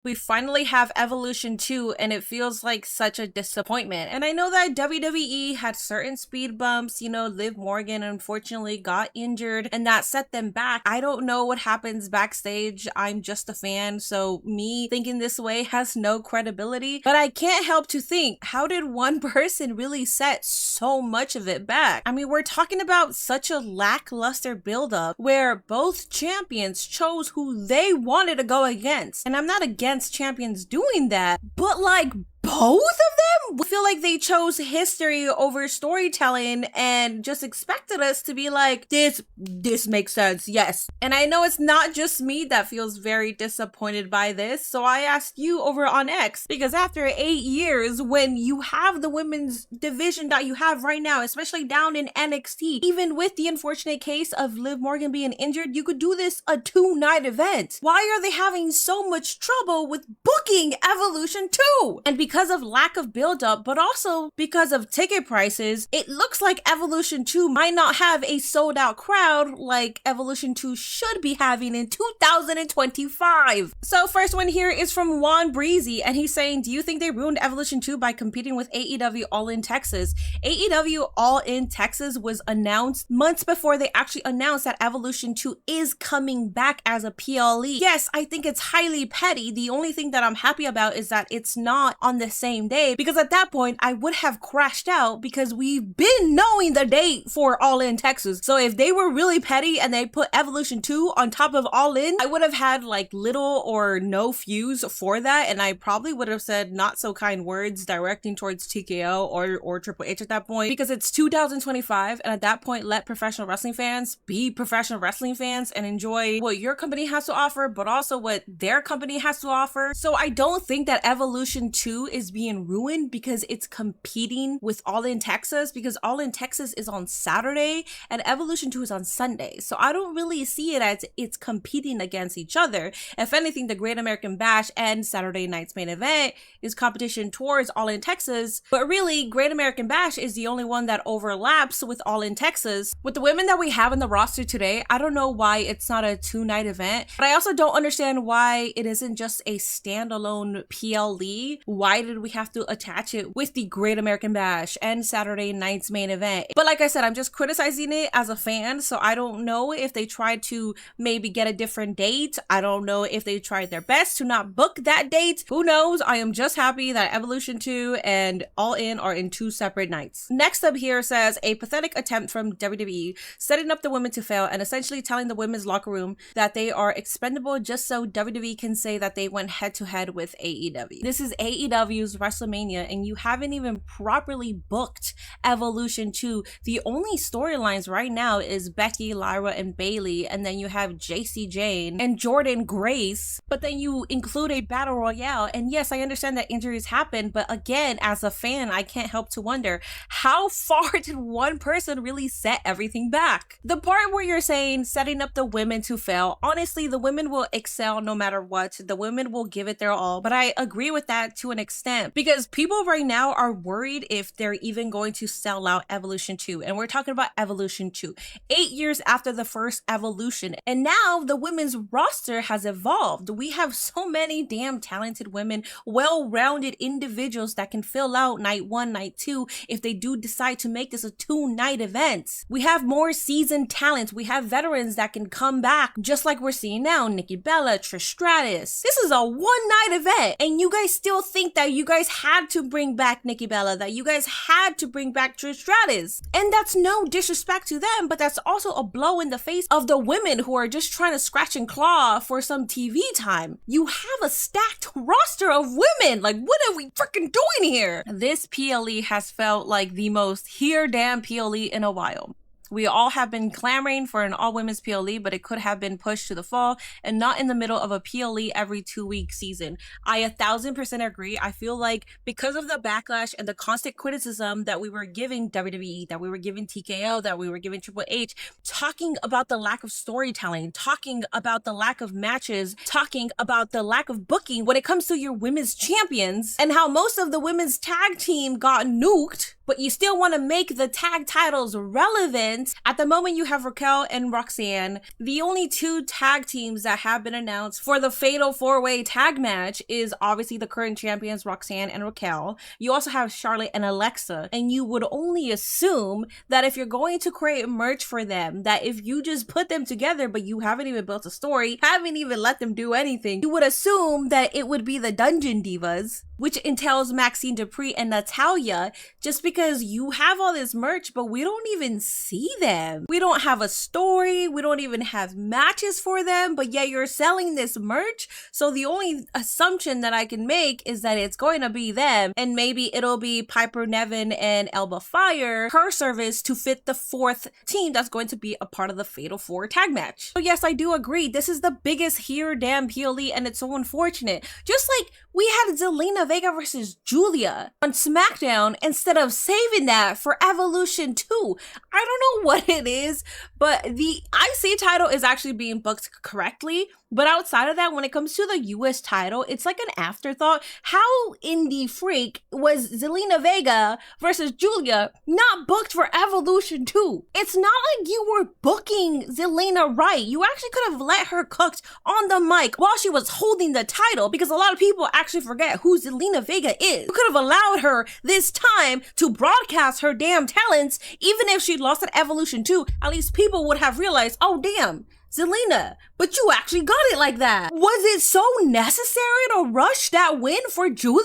We finally have Evolution 2, and it feels like such a disappointment. And I know that WWE had certain speed bumps, Liv Morgan unfortunately got injured, and that set them back. I don't know what happens backstage. I'm just a fan, so me thinking this way has no credibility. But I can't help to think, how did one person really set so much of it back? I mean, we're talking about such a lackluster buildup where both champions chose who they wanted to go against. And I'm not against champions doing that, but like both of them? I feel like they chose history over storytelling and just expected us to be like, this makes sense, yes. And I know it's not just me that feels very disappointed by this, so I asked you over on X, because after 8 years, when you have the women's division that you have right now, especially down in NXT, even with the unfortunate case of Liv Morgan being injured, you could do this a 2-night event. Why are they having so much trouble with booking Evolution 2? And because of lack of build-up, but also because of ticket prices, it looks like Evolution 2 might not have a sold-out crowd like Evolution 2 should be having in 2025. So first one here is from Juan Breezy, and he's saying, do you think they ruined Evolution 2 by competing with AEW All in Texas? AEW All in Texas was announced months before they actually announced that Evolution 2 is coming back as a PLE. Yes, I think it's highly petty. The only thing that I'm happy about is that it's not on the same day, because at that point I would have crashed out, because we've been knowing the date for All In Texas. So if they were really petty and they put Evolution 2 on top of All In, I would have had like little or no fuse for that, and I probably would have said not so kind words directing towards TKO or Triple H at that point, because it's 2025, and at that point let professional wrestling fans be professional wrestling fans and enjoy what your company has to offer, but also what their company has to offer. So I don't think that Evolution 2 is being ruined because it's competing with All in Texas, because All in Texas is on Saturday and Evolution 2 is on Sunday. So I don't really see it as it's competing against each other. If anything, the Great American Bash and Saturday night's main event is competition towards All in Texas, but really Great American Bash is the only one that overlaps with All in Texas. With the women that we have in the roster today, I don't know why it's not a 2-night event, but I also don't understand why it isn't just a standalone PLE. Why did we have to attach it with the Great American Bash and Saturday night's main event? But like I said, I'm just criticizing it as a fan, so I don't know if they tried to maybe get a different date. I don't know if they tried their best to not book that date. Who knows? I am just happy that Evolution 2 and All In are in 2 separate nights. Next up here says, a pathetic attempt from WWE setting up the women to fail and essentially telling the women's locker room that they are expendable just so WWE can say that they went head to head with AEW. This is AEW's WrestleMania, and you haven't even properly booked Evolution 2. The only storylines right now is Becky, Lyra, and Bayley, and then you have JC Jane and Jordan Grace, but then you include a battle royale. And yes, I understand that injuries happen, but again, as a fan, I can't help to wonder, how far did one person really set everything back? The part where you're saying setting up the women to fail, honestly, the women will excel no matter what. The women will give it their all, but I agree with that to an extent, because people right now are worried if they're even going to sell out Evolution 2, and we're talking about Evolution 2 8 years after the first Evolution, and now the women's roster has evolved. We have so many damn talented women, well-rounded individuals that can fill out night 1, night 2 if they do decide to make this a 2-night event. We have more seasoned talent. We have veterans that can come back, just like we're seeing now, Nikki Bella, Trish Stratus. This is a 1-night event, and you guys still think that you guys had to bring back Nikki Bella, that you guys had to bring back Trish Stratus. And that's no disrespect to them, but that's also a blow in the face of the women who are just trying to scratch and claw for some TV time. You have a stacked roster of women. Like, what are we freaking doing here? This PLE has felt like the most here damn PLE in a while. We all have been clamoring for an all-women's PLE, but it could have been pushed to the fall and not in the middle of a PLE every 2-week season. I 1000% agree. I feel like because of the backlash and the constant criticism that we were giving WWE, that we were giving TKO, that we were giving Triple H, talking about the lack of storytelling, talking about the lack of matches, talking about the lack of booking when it comes to your women's champions, and how most of the women's tag team got nuked but you still want to make the tag titles relevant. At the moment, you have Raquel and Roxanne. The only two tag teams that have been announced for the Fatal 4-Way tag match is obviously the current champions, Roxanne and Raquel. You also have Charlotte and Alexa, and you would only assume that if you're going to create merch for them, that if you just put them together, but you haven't even built a story, haven't even let them do anything, you would assume that it would be the Dungeon Divas, which entails Maxine Dupree and Natalya, just because you have all this merch, but we don't even see them. We don't have a story, we don't even have matches for them, but yet you're selling this merch. So the only assumption that I can make is that it's going to be them, and maybe it'll be Piper Niven and Elba Fire, her service to fit the fourth team that's going to be a part of the Fatal 4 tag match. So yes, I do agree, this is the biggest here damn PLE, and it's so unfortunate. Just like we had Zelina Vega versus Julia on SmackDown instead of saving that for Evolution 2. I don't know what it is, but the IC title is actually being booked correctly. But outside of that, when it comes to the US title, it's like an afterthought. How in the freak was Zelina Vega versus Julia not booked for Evolution 2? It's not like you were booking Zelina right. You actually could have let her cook on the mic while she was holding the title, because a lot of people actually forget who Zelina Vega is. You could have allowed her this time to broadcast her damn talents. Even if she lost at Evolution 2, at least people would have realized, oh damn, Zelina, but you actually got it like that. Was it so necessary to rush that win for Julia?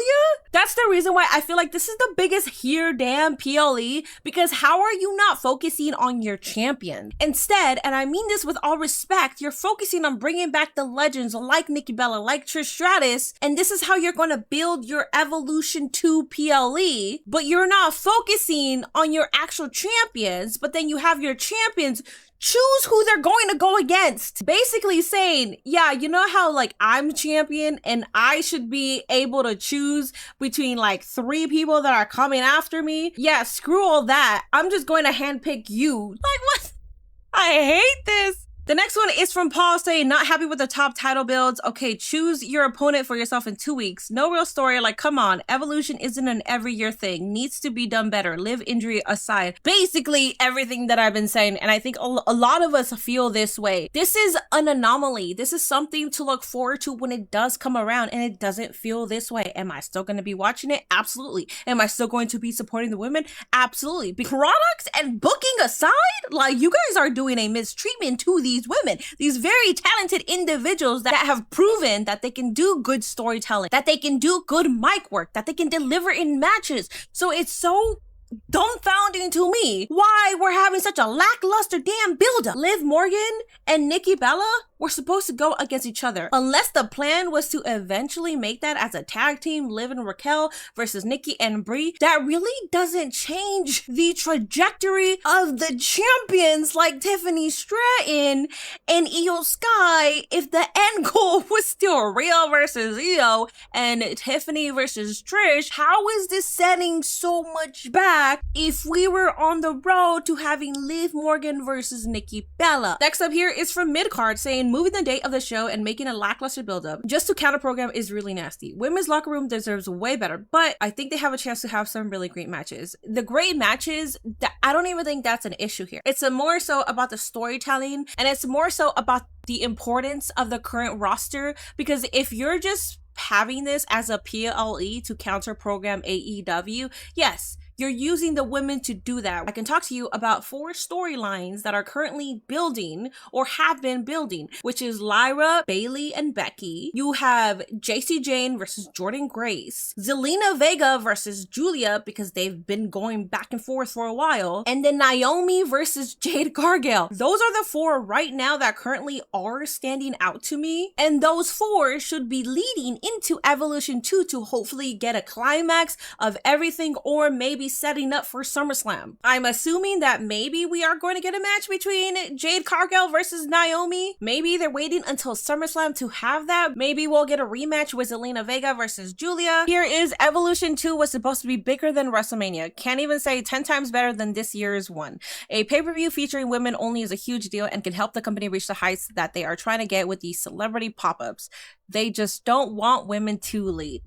That's the reason why I feel like this is the biggest here damn PLE, because how are you not focusing on your champion? Instead, and I mean this with all respect, you're focusing on bringing back the legends like Nikki Bella, like Trish Stratus, and this is how you're going to build your Evolution 2 PLE, but you're not focusing on your actual champions, but then you have your champions choose who they're going to go against. Basically saying, yeah, you know how like I'm champion and I should be able to choose between like 3 people that are coming after me? Yeah, screw all that. I'm just going to handpick you. Like what? I hate this. The next one is from Paul saying, not happy with the top title builds. Okay, choose your opponent for yourself in 2 weeks. No real story. Like, come on. Evolution isn't an every year thing. Needs to be done better. Live injury aside. Basically everything that I've been saying. And I think a lot of us feel this way. This is an anomaly. This is something to look forward to when it does come around, and it doesn't feel this way. Am I still going to be watching it? Absolutely. Am I still going to be supporting the women? Absolutely. Products and booking aside, like you guys are doing a mistreatment to these women, these very talented individuals that have proven that they can do good storytelling, that they can do good mic work, that they can deliver in matches. So it's so dumbfounding to me why we're having such a lackluster damn build-up. Liv Morgan and Nikki Bella were supposed to go against each other. Unless the plan was to eventually make that as a tag team, Liv and Raquel versus Nikki and Brie, that really doesn't change the trajectory of the champions like Tiffany Stratton and Io Sky if the end goal was still Rhea versus Io and Tiffany versus Trish. How is this setting so much back if we were on the road to having Liv Morgan versus Nikki Bella? Next up here is from Midcard saying, moving the date of the show and making a lackluster build-up just to counter program is really nasty. Women's locker room deserves way better, but I think they have a chance to have some really great matches. The great matches, I don't even think that's an issue here. It's more so about the storytelling, and it's more so about the importance of the current roster, because if you're just having this as a PLE to counter program AEW, yes, you're using the women to do that. I can talk to you about 4 storylines that are currently building or have been building, which is Lyra, Bailey, and Becky. You have JC Jane versus Jordan Grace, Zelina Vega versus Julia, because they've been going back and forth for a while, and then Naomi versus Jade Cargill. Those are the 4 right now that currently are standing out to me, and those 4 should be leading into Evolution 2 to hopefully get a climax of everything, or maybe setting up for SummerSlam. I'm assuming that maybe we are going to get a match between Jade Cargill versus Naomi. Maybe they're waiting until SummerSlam to have that. Maybe we'll get a rematch with Zelina Vega versus Julia. Here is Evolution 2 was supposed to be bigger than WrestleMania. Can't even say 10 times better than this year's one. A pay-per-view featuring women only is a huge deal and can help the company reach the heights that they are trying to get with these celebrity pop-ups. They just don't want women to lead.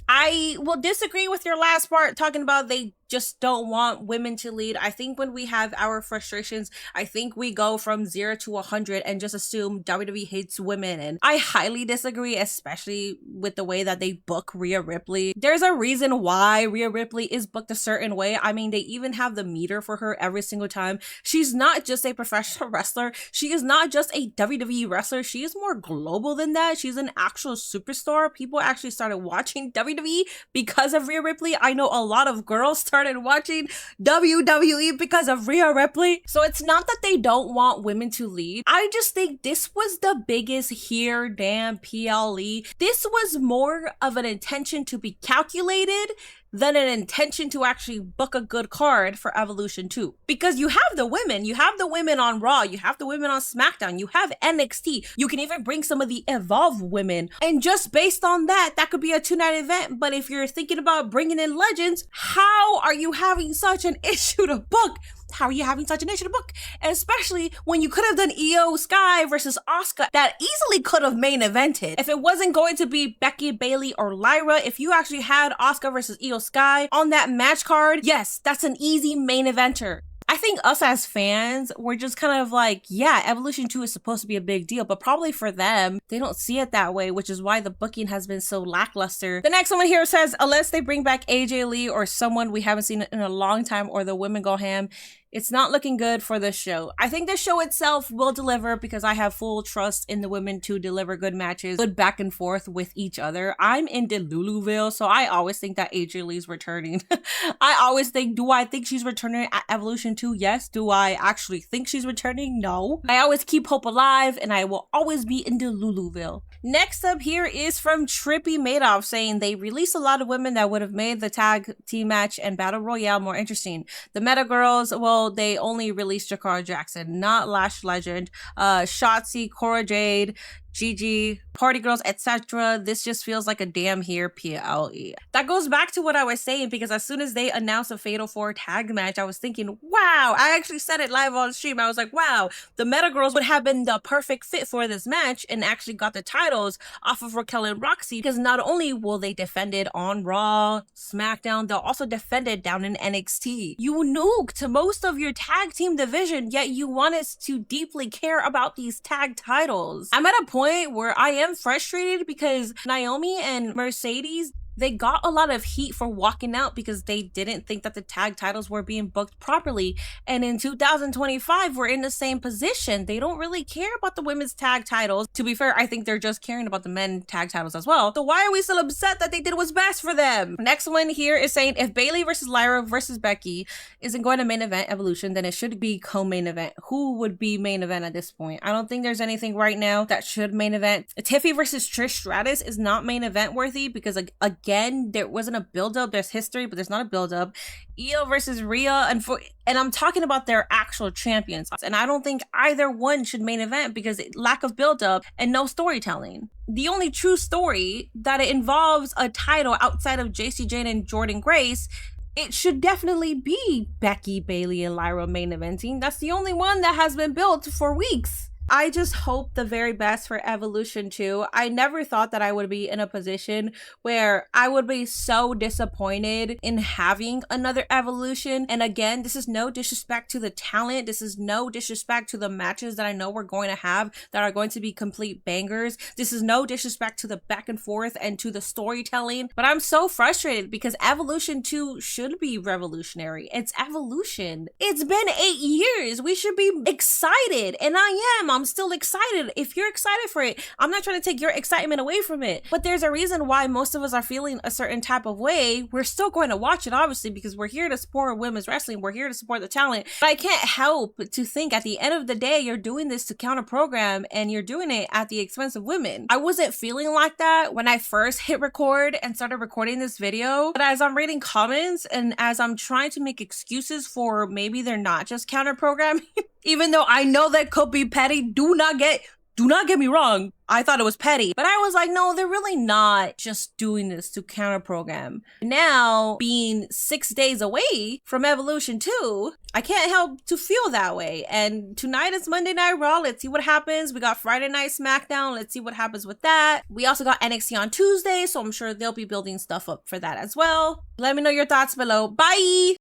I will disagree with your last part talking about they just don't want women to lead. I think when we have our frustrations, I think we go from 0 to 100 and just assume WWE hates women. And I highly disagree, especially with the way that they book Rhea Ripley. There's a reason why Rhea Ripley is booked a certain way. I mean, they even have the meter for her every single time. She's not just a professional wrestler. She is not just a WWE wrestler. She is more global than that. She's an actual superstar. People actually started watching WWE because of Rhea Ripley. I know a lot of girls started watching WWE because of Rhea Ripley. So it's not that they don't want women to lead. I just think this was the biggest here damn PLE. This was more of an intention to be calculated than an intention to actually book a good card for Evolution 2. Because you have the women on Raw, you have the women on SmackDown, you have NXT, you can even bring some of the Evolve women. And just based on that, that could be a 2-night event. But if you're thinking about bringing in legends, how are you having such an issue to book? How are you having such an issue to book? Especially when you could have done Io Sky versus Asuka that easily could have main evented. If it wasn't going to be Becky, Bayley, or Lyra, if you actually had Asuka versus Io Sky on that match card, yes, that's an easy main eventer. I think us as fans, we're just kind of like, yeah, Evolution 2 is supposed to be a big deal, but probably for them, they don't see it that way, which is why the booking has been so lackluster. The next one here says, unless they bring back AJ Lee or someone we haven't seen in a long time or the women go ham, it's not looking good for this show. I think the show itself will deliver because I have full trust in the women to deliver good matches, good back and forth with each other. I'm in Deluluville, so I always think that AJ Lee's returning. I always think, do I think she's returning at Evolution 2? Yes. Do I actually think she's returning? No. I always keep hope alive and I will always be in Deluluville. Next up here is from Trippy Madoff saying they released a lot of women that would have made the tag team match and battle royale more interesting. The Meta Girls, well, they only released Jakara Jackson, not Lash Legend, Shotzi, Cora Jade, Gigi, Party Girls, etc. This just feels like a damn here PLE. That goes back to what I was saying, because as soon as they announced a Fatal 4 tag match, I was thinking, wow, I actually said it live on stream. I was like, wow, the Meta Girls would have been the perfect fit for this match and actually got the titles off of Raquel and Roxy, because not only will they defend it on Raw, SmackDown, they'll also defend it down in NXT. You nuked most of your tag team division, yet you want us to deeply care about these tag titles. I'm at a point where I am frustrated because Naomi and Mercedes, they got a lot of heat for walking out because they didn't think that the tag titles were being booked properly. And in 2025, we're in the same position. They don't really care about the women's tag titles. To be fair, I think they're just caring about the men's tag titles as well. So why are we still upset that they did what's best for them? Next one here is saying if Bayley versus Lyra versus Becky isn't going to main event Evolution, then it should be co-main event. Who would be main event at this point? I don't think there's anything right now that should main event. Tiffy versus Trish Stratus is not main event worthy because again, there wasn't a build-up. There's history, but there's not a build-up. Io versus Rhea, and I'm talking about their actual champions. And I don't think either one should main event because lack of build-up and no storytelling. The only true story that it involves a title outside of JC Jane and Jordan Grace, it should definitely be Becky, Bayley, and Lyra main eventing. That's the only one that has been built for weeks. I just hope the very best for Evolution 2. I never thought that I would be in a position where I would be so disappointed in having another Evolution. And again, this is no disrespect to the talent. This is no disrespect to the matches that I know we're going to have that are going to be complete bangers. This is no disrespect to the back and forth and to the storytelling. But I'm so frustrated because Evolution 2 should be revolutionary. It's Evolution. It's been 8 years. We should be excited. And I am. I'm still excited. If you're excited for it, I'm not trying to take your excitement away from it, but there's a reason why most of us are feeling a certain type of way. We're still going to watch it, obviously, because we're here to support women's wrestling. We're here to support the talent, but I can't help to think at the end of the day, you're doing this to counter program and you're doing it at the expense of women. I wasn't feeling like that when I first hit record and started recording this video, but as I'm reading comments and as I'm trying to make excuses for maybe they're not just counter programming, even though I know that could be petty, do not get me wrong. I thought it was petty, but I was like, no, they're really not just doing this to counter program. Now, being 6 days away from Evolution 2, I can't help to feel that way. And tonight is Monday Night Raw. Let's see what happens. We got Friday Night SmackDown. Let's see what happens with that. We also got NXT on Tuesday, so I'm sure they'll be building stuff up for that as well. Let me know your thoughts below. Bye!